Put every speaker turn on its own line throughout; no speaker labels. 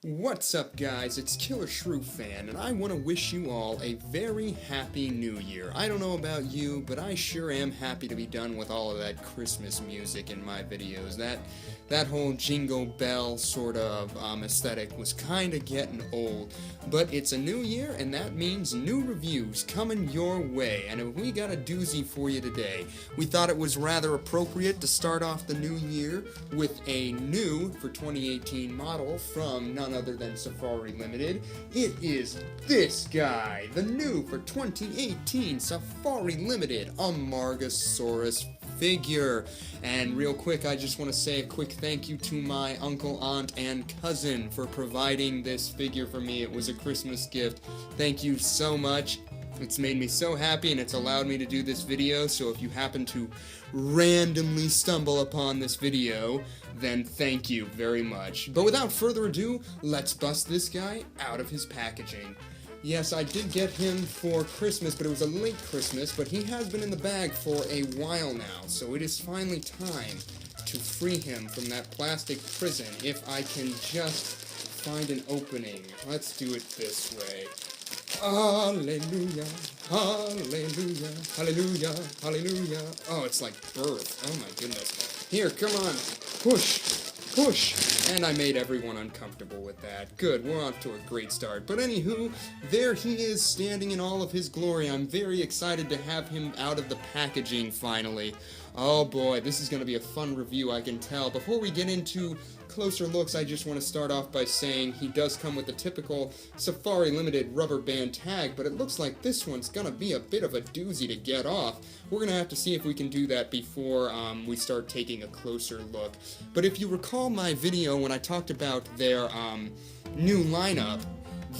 What's up, guys? It's Killer Shrew Fan, and I want to wish you all a very happy new year. I don't know about you, but I sure am happy to be done with all of that Christmas music in my videos. That whole jingle bell sort of aesthetic was kind of getting old. But it's a new year, and that means new reviews coming your way. And we got a doozy for you today. We thought it was rather appropriate to start off the new year with a new, for 2018 model from none other than Safari Limited. It is this guy, the new for 2018 Safari Limited Amargasaurus figure. And real quick, I just want to say a quick thank you to my uncle, aunt, and cousin for providing this figure for me. It was a Christmas gift. Thank you so much. It's made me so happy, and it's allowed me to do this video, so if you happen to randomly stumble upon this video, then thank you very much. But without further ado, let's bust this guy out of his packaging. Yes, I did get him for Christmas, but it was a late Christmas, but he has been in the bag for a while now, so it is finally time to free him from that plastic prison if I can just find an opening. Let's do it this way. Hallelujah, hallelujah, hallelujah, hallelujah. Oh, it's like birth. Oh my goodness. Here, come on. Push, push. And I made everyone uncomfortable with that. Good, we're off to a great start. But anywho, there he is standing in all of his glory. I'm very excited to have him out of the packaging finally. Oh boy, this is going to be a fun review, I can tell. Before we get into closer looks, I just want to start off by saying he does come with the typical Safari Limited rubber band tag, but it looks like this one's going to be a bit of a doozy to get off. We're going to have to see if we can do that before we start taking a closer look. But if you recall my video when I talked about their new lineup,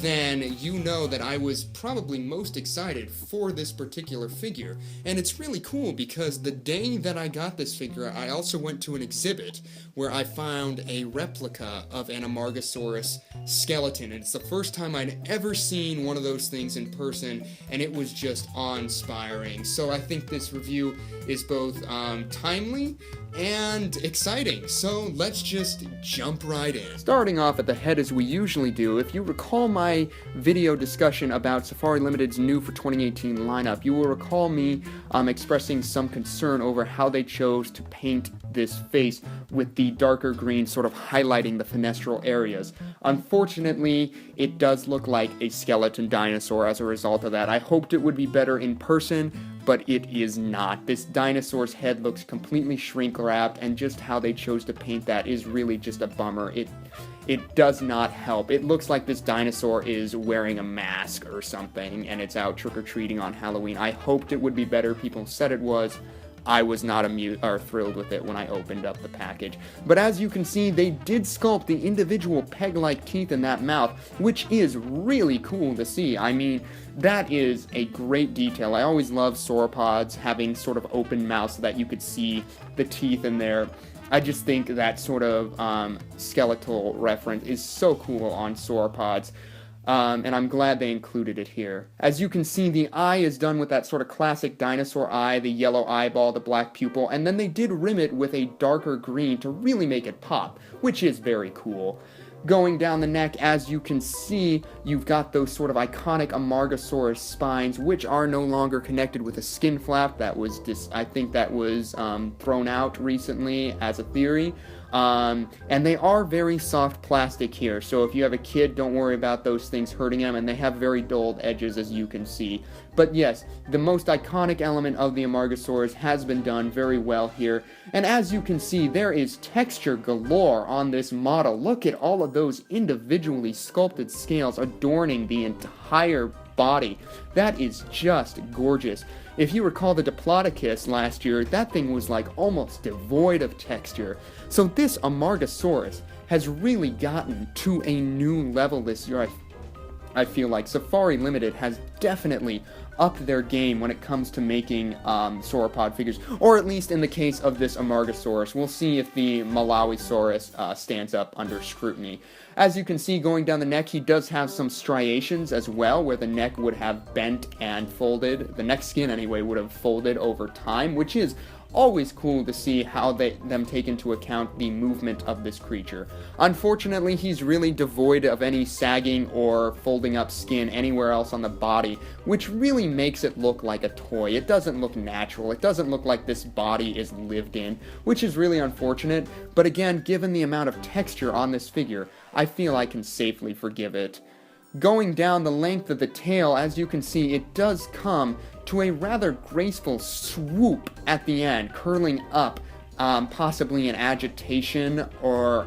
then you know that I was probably most excited for this particular figure. And it's really cool because the day that I got this figure, I also went to an exhibit where I found a replica of an Amargasaurus skeleton. And it's the first time I'd ever seen one of those things in person, and it was just awe-inspiring. So I think this review is both timely and exciting, so let's just jump right in. Starting off at the head as we usually do, if you recall my video discussion about Safari Limited's new for 2018 lineup, you will recall me expressing some concern over how they chose to paint this face with the darker green sort of highlighting the fenestral areas. Unfortunately, it does look like a skeleton dinosaur as a result of that. I hoped it would be better in person, but it is not. This dinosaur's head looks completely shrink-wrapped, and just how they chose to paint that is really just a bummer. It does not help. It looks like this dinosaur is wearing a mask or something, and it's out trick-or-treating on Halloween. I hoped it would be better. People said it was. I was not thrilled with it when I opened up the package. But as you can see, they did sculpt the individual peg-like teeth in that mouth, which is really cool to see. I mean, that is a great detail. I always love sauropods having sort of open mouths so that you could see the teeth in there. I just think that sort of skeletal reference is so cool on sauropods. And I'm glad they included it here. As you can see, the eye is done with that sort of classic dinosaur eye, the yellow eyeball, the black pupil, and then they did rim it with a darker green to really make it pop, which is very cool. Going down the neck, as you can see, you've got those sort of iconic Amargasaurus spines, which are no longer connected with a skin flap. That was I think that was thrown out recently as a theory. And they are very soft plastic here, so if you have a kid, don't worry about those things hurting them, and they have very dulled edges, as you can see. But yes, the most iconic element of the Amargasaurus has been done very well here, and as you can see, there is texture galore on this model. Look at all of those individually sculpted scales adorning the entire body. That is just gorgeous. If you recall the Diplodocus last year, that thing was like almost devoid of texture. So this Amargasaurus has really gotten to a new level this year. I feel like Safari Limited has definitely upped their game when it comes to making sauropod figures, or at least in the case of this Amargasaurus. We'll see if the Malawisaurus stands up under scrutiny. As you can see, going down the neck, he does have some striations as well, where the neck would have bent and folded. The neck skin, anyway, would have folded over time, which is always cool to see how them take into account the movement of this creature. Unfortunately, he's really devoid of any sagging or folding up skin anywhere else on the body, which really makes it look like a toy. It doesn't look natural. It doesn't look like this body is lived in, which is really unfortunate. But again, given the amount of texture on this figure, I feel I can safely forgive it. Going down the length of the tail, as you can see, it does come to a rather graceful swoop at the end, curling up, possibly in agitation or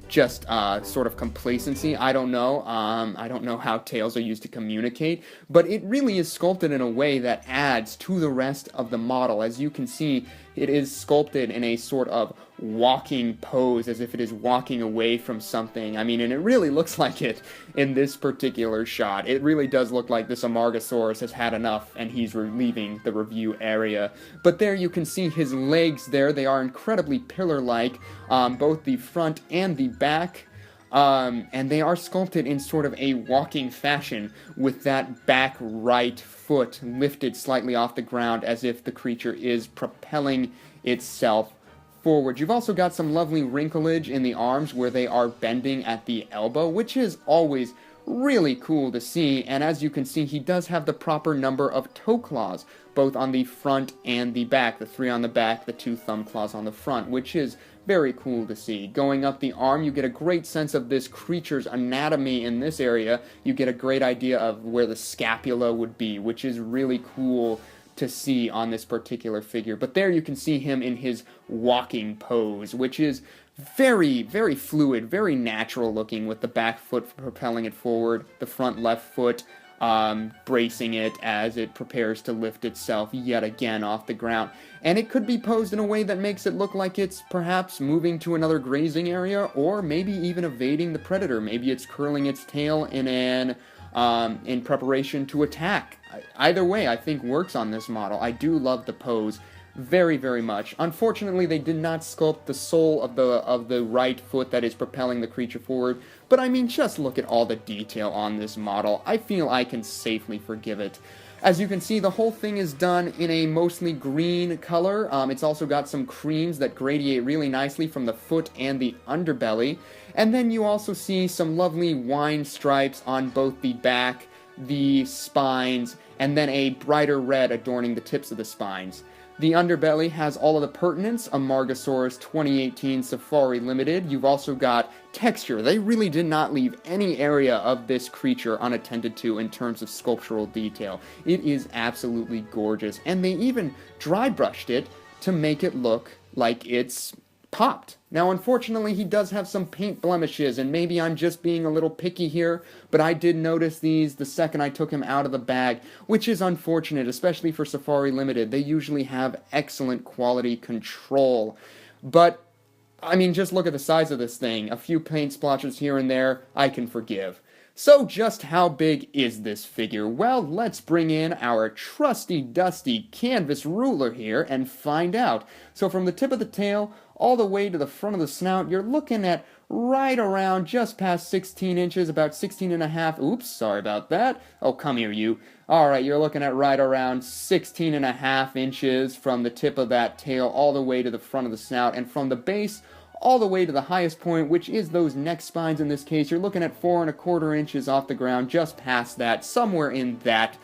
just sort of complacency. I don't know. I don't know how tails are used to communicate, but it really is sculpted in a way that adds to the rest of the model. As you can see, it is sculpted in a sort of walking pose, as if it is walking away from something. I mean, and it really looks like it in this particular shot. It really does look like this Amargasaurus has had enough and he's leaving the review area. But there you can see his legs there. They are incredibly pillar-like, both the front and the back. And they are sculpted in sort of a walking fashion, with that back right foot lifted slightly off the ground as if the creature is propelling itself forward. You've also got some lovely wrinklage in the arms where they are bending at the elbow, which is always really cool to see. And as you can see, he does have the proper number of toe claws, both on the front and the back. The 3 on the back, the 2 thumb claws on the front, which is very cool to see. Going up the arm, you get a great sense of this creature's anatomy in this area. You get a great idea of where the scapula would be, which is really cool to see on this particular figure. But there you can see him in his walking pose, which is very, very fluid, very natural looking, with the back foot propelling it forward, the front left foot bracing it as it prepares to lift itself yet again off the ground. And it could be posed in a way that makes it look like it's perhaps moving to another grazing area, or maybe even evading the predator. Maybe it's curling its tail in preparation to attack. Either way, I think works on this model. I do love the pose very, very much. Unfortunately, they did not sculpt the sole of the right foot that is propelling the creature forward, but I mean, just look at all the detail on this model. I feel I can safely forgive it. As you can see, the whole thing is done in a mostly green color. It's also got some creams that gradiate really nicely from the foot and the underbelly. And then you also see some lovely wine stripes on both the back, the spines, and then a brighter red adorning the tips of the spines. The underbelly has all of the pertinence, Amargasaurus 2018 Safari Limited. You've also got texture. They really did not leave any area of this creature unattended to in terms of sculptural detail. It is absolutely gorgeous, and they even dry brushed it to make it look like it's popped. Now, unfortunately, he does have some paint blemishes, and maybe I'm just being a little picky here, but I did notice these the second I took him out of the bag, which is unfortunate, especially for Safari Limited. They usually have excellent quality control. But, I mean, just look at the size of this thing. A few paint splotches here and there, I can forgive. So just how big is this figure? Well, let's bring in our trusty dusty canvas ruler here and find out. So from the tip of the tail all the way to the front of the snout, you're looking at right around just past 16 inches, about 16 and a half. Oops, sorry about that. Oh, come here, you. All right, you're looking at right around 16 and a half inches from the tip of that tail all the way to the front of the snout, and from the base all the way to the highest point, which is those neck spines in this case, you're looking at 4¼ inches off the ground, just past that, somewhere in that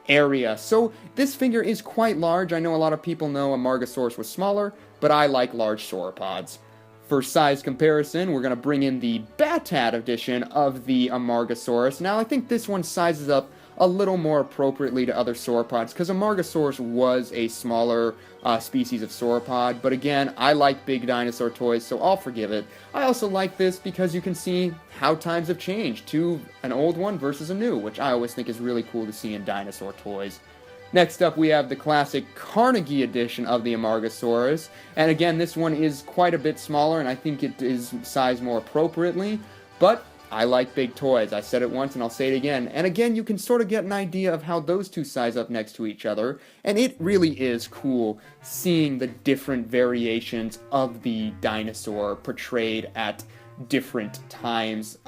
area. So this figure is quite large. I know a lot of people know Amargasaurus was smaller, but I like large sauropods. For size comparison, we're going to bring in the Batat edition of the Amargasaurus. Now, I think this one sizes up a little more appropriately to other sauropods, because Amargasaurus was a smaller species of sauropod, but again, I like big dinosaur toys, so I'll forgive it. I also like this because you can see how times have changed to an old one versus a new, which I always think is really cool to see in dinosaur toys. Next up, we have the classic Carnegie edition of the Amargasaurus, and again, this one is quite a bit smaller, and I think it is sized more appropriately, but I like big toys. I said it once and I'll say it again. And again, you can sort of get an idea of how those two size up next to each other. And it really is cool seeing the different variations of the dinosaur portrayed at different times.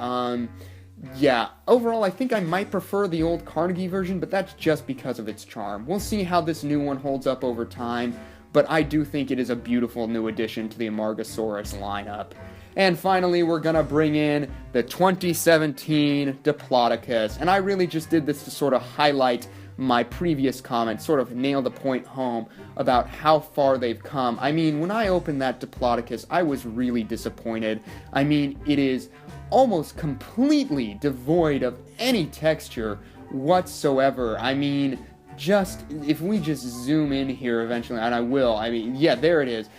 Yeah, overall I think I might prefer the old Carnegie version, but that's just because of its charm. We'll see how this new one holds up over time, but I do think it is a beautiful new addition to the Amargasaurus lineup. And finally, we're gonna bring in the 2017 Diplodocus, and I really just did this to sort of highlight my previous comment, sort of nail the point home about how far they've come. I mean, when I opened that Diplodocus, I was really disappointed. I mean, it is almost completely devoid of any texture whatsoever. I mean, just, if we just zoom in here eventually, and I will, I mean, yeah, there it is.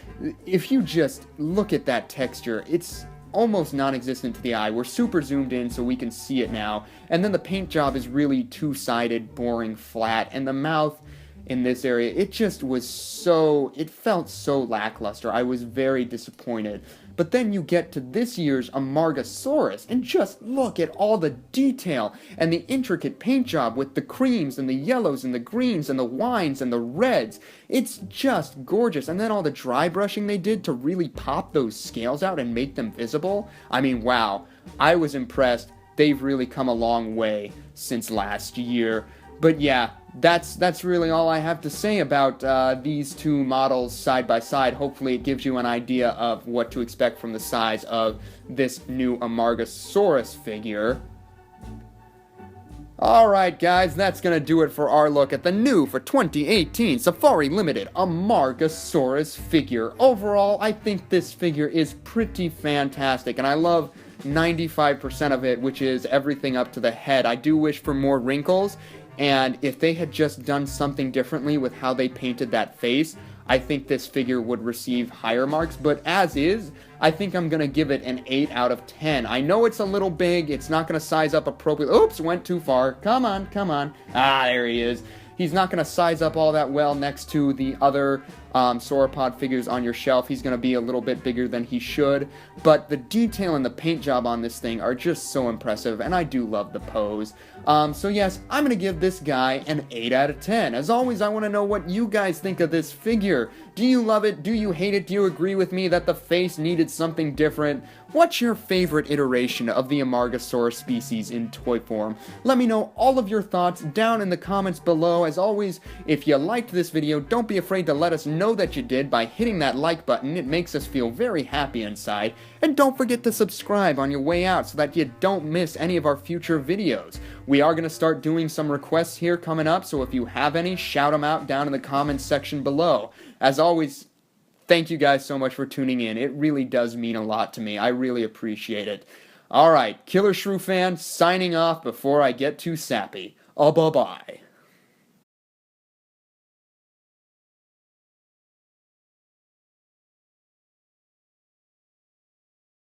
If you just look at that texture, it's almost non-existent to the eye. We're super zoomed in so we can see it now. And then the paint job is really two-sided, boring, flat. And the mouth in this area, it just was so, it felt so lackluster. I was very disappointed. But then you get to this year's Amargasaurus, and just look at all the detail and the intricate paint job with the creams and the yellows and the greens and the wines and the reds. It's just gorgeous. And then all the dry brushing they did to really pop those scales out and make them visible. I mean, wow, I was impressed. They've really come a long way since last year. But yeah, that's really all I have to say about these two models side by side. Hopefully it gives you an idea of what to expect from the size of this new Amargasaurus figure. Alright guys, that's gonna do it for our look at the new for 2018 Safari Limited Amargasaurus figure. Overall, I think this figure is pretty fantastic, and I love 95% of it, which is everything up to the head. I do wish for more wrinkles, and if they had just done something differently with how they painted that face, I think this figure would receive higher marks, but as is, I think I'm going to give it an 8 out of 10. I know it's a little big, it's not going to size up appropriately. Oops, went too far. Come on, come on. Ah, there he is. He's not going to size up all that well next to the other sauropod figures on your shelf. He's going to be a little bit bigger than he should, but the detail and the paint job on this thing are just so impressive, and I do love the pose. So yes, I'm going to give this guy an 8 out of 10. As always, I want to know what you guys think of this figure. Do you love it? Do you hate it? Do you agree with me that the face needed something different? What's your favorite iteration of the Amargasaurus species in toy form? Let me know all of your thoughts down in the comments below. As always, if you liked this video, don't be afraid to let us know that you did by hitting that like button. It makes us feel very happy inside. And don't forget to subscribe on your way out so that you don't miss any of our future videos. We are going to start doing some requests here coming up, so if you have any, shout them out down in the comments section below. As always, thank you guys so much for tuning in. It really does mean a lot to me. I really appreciate it. Alright, Killer Shrew fan, signing off before I get too sappy. Bye-bye.